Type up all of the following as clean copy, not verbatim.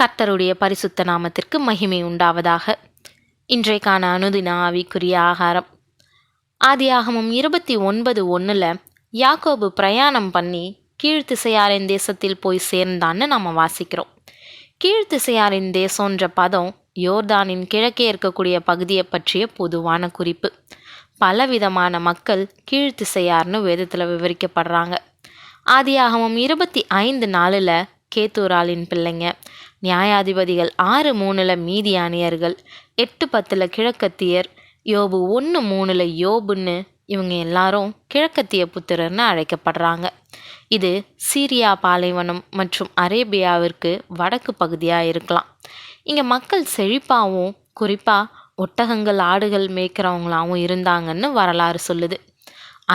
கர்த்தருடைய பரிசுத்த நாமத்திற்கு மகிமை உண்டாவதாக. இன்றைக்கான அனுதின ஆவிக்குரிய ஆகாரம் ஆதியாகமம் 29:1 யாக்கோபு பிரயாணம் பண்ணி கீழ்த்திசையாரின் தேசத்தில் போய் சேர்ந்தான்னு நம்ம வாசிக்கிறோம். கீழ்த்திசையாரின் தேசம்ன்ற பதம் யோர்தானின் கிழக்கே இருக்கக்கூடிய பகுதியை பற்றிய பொதுவான குறிப்பு. பலவிதமான மக்கள் கீழ்த்திசையார்னு வேதத்தில் விவரிக்கப்படுறாங்க. ஆதியாகமம் 25:4 கேத்தூராலின் பிள்ளைங்க, நியாயாதிபதிகள் 6:3 மீதியானியர்கள், 8:10 கிழக்கத்தியர், யோபு 1:3 யோபுன்னு இவங்க எல்லாரும் கிழக்கத்திய புத்திரர்னு அழைக்கப்படுறாங்க. இது சீரியா பாலைவனம் மற்றும் அரேபியாவிற்கு வடக்கு பகுதியாக இருக்கலாம். இங்கே மக்கள் செழிப்பாகவும் குறிப்பாக ஒட்டகங்கள் ஆடுகள் மேய்க்கிறவங்களாகவும் இருந்தாங்கன்னு வரலாறு சொல்லுது.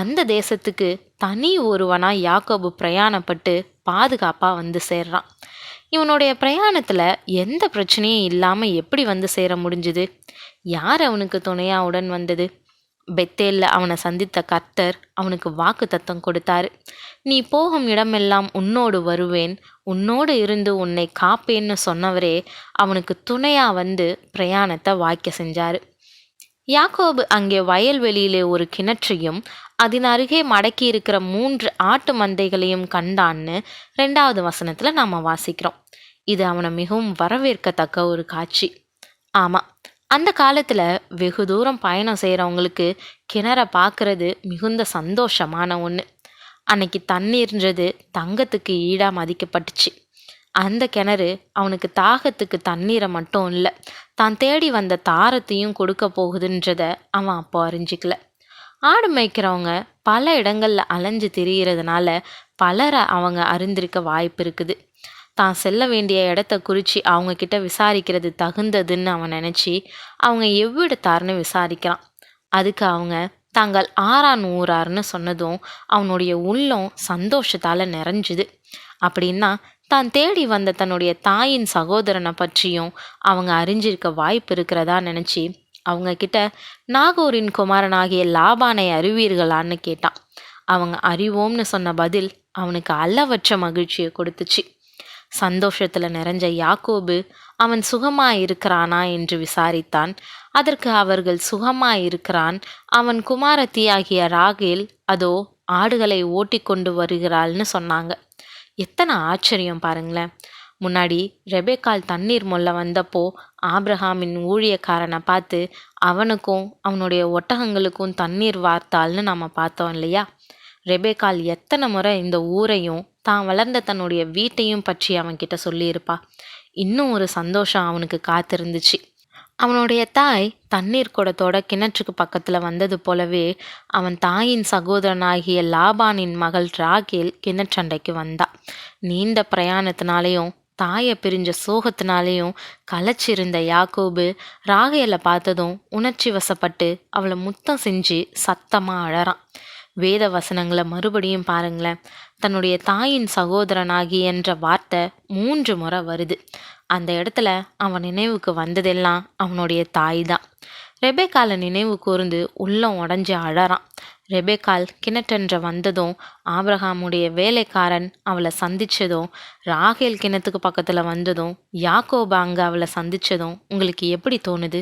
அந்த தேசத்துக்கு தனி ஒருவனாக யாக்கோபு பிரயாணப்பட்டு பாதுகாப்பாக வந்து சேர்றான். இவனுடைய பிரயாணத்தில் எந்த பிரச்சனையும் இல்லாமல் எப்படி வந்து சேர முடிஞ்சுது? யார் அவனுக்கு துணையாக உடன் வந்தது? பெத்தேலில் அவனை சந்தித்த கர்த்தர் அவனுக்கு வாக்கு தத்தம் கொடுத்தாரு. நீ போகும் இடமெல்லாம் உன்னோடு வருவேன், உன்னோடு இருந்து உன்னை காப்பேன்னு சொன்னவரே அவனுக்கு துணையாக வந்து பிரயாணத்தை வாய்க்க செஞ்சார். யாக்கோபு அங்கே வயல்வெளியிலே ஒரு கிணற்றையும் அதன் அருகே மடக்கி இருக்கிற 3 ஆட்டு மந்தைகளையும் கண்டான்னு 2வது வசனத்தில் நாம் வாசிக்கிறோம். இது அவனை மிகவும் வரவேற்கத்தக்க ஒரு காட்சி. ஆமாம், அந்த காலத்தில் வெகு தூரம் பயணம் செய்கிறவங்களுக்கு கிணற பார்க்கறது மிகுந்த சந்தோஷமான ஒன்று. அன்னைக்கு தண்ணீர்ன்றது தங்கத்துக்கு ஈடாக மதிக்கப்பட்டுச்சு. அந்த கிணறு அவனுக்கு தாகத்துக்கு தண்ணீரை மட்டும் இல்லை, தான் தேடி வந்த தாரத்தையும் கொடுக்க போகுதுன்றத அவன் அப்போ அறிஞ்சிக்கல. ஆடு மேய்க்கிறவங்க பல இடங்களில் அலைஞ்சு திரிகிறதுனால பலரை அவங்க அறிந்திருக்க வாய்ப்பு இருக்குது. தான் செல்ல வேண்டிய இடத்த குறித்து அவங்க கிட்ட விசாரிக்கிறது தகுந்ததுன்னு அவன் நினச்சி அவங்க எவ்விடத்தார்னு விசாரிக்கிறான். அதுக்கு அவங்க தாங்கள் ஆரான் ஊரார்னு சொன்னதும் அவனுடைய உள்ளம் சந்தோஷத்தால் நிறைஞ்சுது. அப்படின்னா தான் தேடி வந்த தன்னுடைய தாயின் சகோதரனை பற்றியும் அவங்க அறிஞ்சிருக்க வாய்ப்பு இருக்கிறதா நினச்சி அவங்க கிட்ட நாகோரின் குமாரனாகிய லாபானை அறிவீர்களான்னு கேட்டான். அவங்க அறிவோம்னு சொன்ன பதில் அவனுக்கு அளவற்ற மகிழ்ச்சியை கொடுத்துச்சு. சந்தோஷத்தில் நிறைஞ்ச யாக்கோபு அவன் சுகமாயிருக்கிறானா என்று விசாரித்தான். அதற்கு அவர்கள் சுகமாயிருக்கிறான், அவன் குமாரத்தியாகிய ராகேல் அதோ ஆடுகளை ஓட்டி கொண்டு வருகிறாள்னு சொன்னாங்க. எத்தனை ஆச்சரியம் பாருங்களேன். முன்னாடி ரெபேக்கால் தண்ணீர் மொல்ல வந்தப்போ ஆபிரகாமின் ஊழியக்காரனை பார்த்து அவனுக்கும் அவனுடைய ஒட்டகங்களுக்கும் தண்ணீர் வார்த்தாள்னு நம்ம பார்த்தோம் இல்லையா? ரெபேக்கால் எத்தனை முறை இந்த ஊரையும் தான் வளர்ந்த தன்னுடைய வீட்டையும் பற்றி அவன்கிட்ட சொல்லியிருப்பா. இன்னும் ஒரு சந்தோஷம் அவனுக்கு காத்திருந்துச்சு. அவனுடைய தாய் தண்ணீர் குடத்தோட கிணற்றுக்கு பக்கத்தில் வந்தது போலவே அவன் தாயின் சகோதரனாகிய லாபானின் மகள் ராகேல் கிணற்றண்டைக்கு வந்தா. நீண்ட பிரயாணத்தினாலேயும் தாயை பிரிஞ்ச சோகத்தினாலேயும் களைச்சிருந்த யாக்கோபு ராகேலை பார்த்ததும் உணர்ச்சி வசப்பட்டு அவளை முத்தம் செஞ்சு சத்தமாக அழறான். வேத வசனங்களை மறுபடியும் பாருங்களேன். தன்னுடைய தாயின் சகோதரனாகி என்ற வார்த்தை 3 முறை வருது. அந்த இடத்துல அவன் நினைவுக்கு வந்ததெல்லாம் அவனுடைய தாய் தான். ரெபேக்காலை நினைவு கூர்ந்து உள்ளம் உடஞ்சி அழறான். ரெபேக்கால் கிணற்றென்ற வந்ததும் ஆபிரகாமுடைய வேலைக்காரன் அவளை சந்தித்ததும் ராகேல் கிணத்துக்கு பக்கத்தில் வந்ததும் யாக்கோபு அங்கே அவளை சந்தித்ததும் உங்களுக்கு எப்படி தோணுது?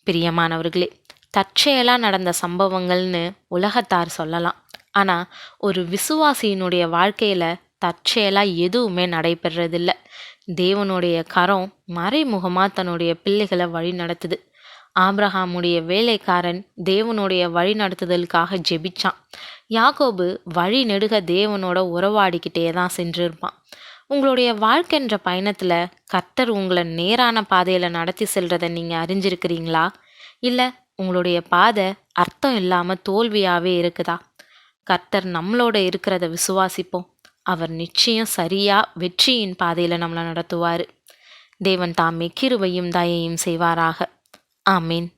பிரியமானவர்களே, தற்செயலாக நடந்த சம்பவங்கள்னு உலகத்தார் சொல்லலாம். ஆனால் ஒரு விசுவாசியினுடைய வாழ்க்கையில் தற்செயலாக எதுவுமே நடைபெறதில்ல. தேவனுடைய கரம் மறைமுகமாக தன்னுடைய பிள்ளைகளை வழி நடத்துது. ஆபிரகாமுடைய வேலைக்காரன் தேவனுடைய வழி நடத்துதலுக்காக ஜெபிச்சான். யாக்கோபு வழி நெடுக தேவனோட உறவாடிக்கிட்டே தான் சென்றிருப்பான். உங்களுடைய வாழ்க்கைன்ற பயணத்தில் கர்த்தர் உங்களை நேரான பாதையில் நடத்தி செல்றதை நீங்கள் அறிஞ்சிருக்கிறீங்களா? இல்லை உங்களுடைய பாதை அர்த்தம் இல்லாமல் தோல்வியாகவே இருக்குதா? கர்த்தர் நம்மளோட இருக்கிறத விசுவாசிப்போம். அவர் நிச்சயம் சரியாக வெற்றியின் பாதையில் நம்மளை நடத்துவார். தேவன் தாமே கிருபையும் தயையும் செய்வாராக. ஆமீன்.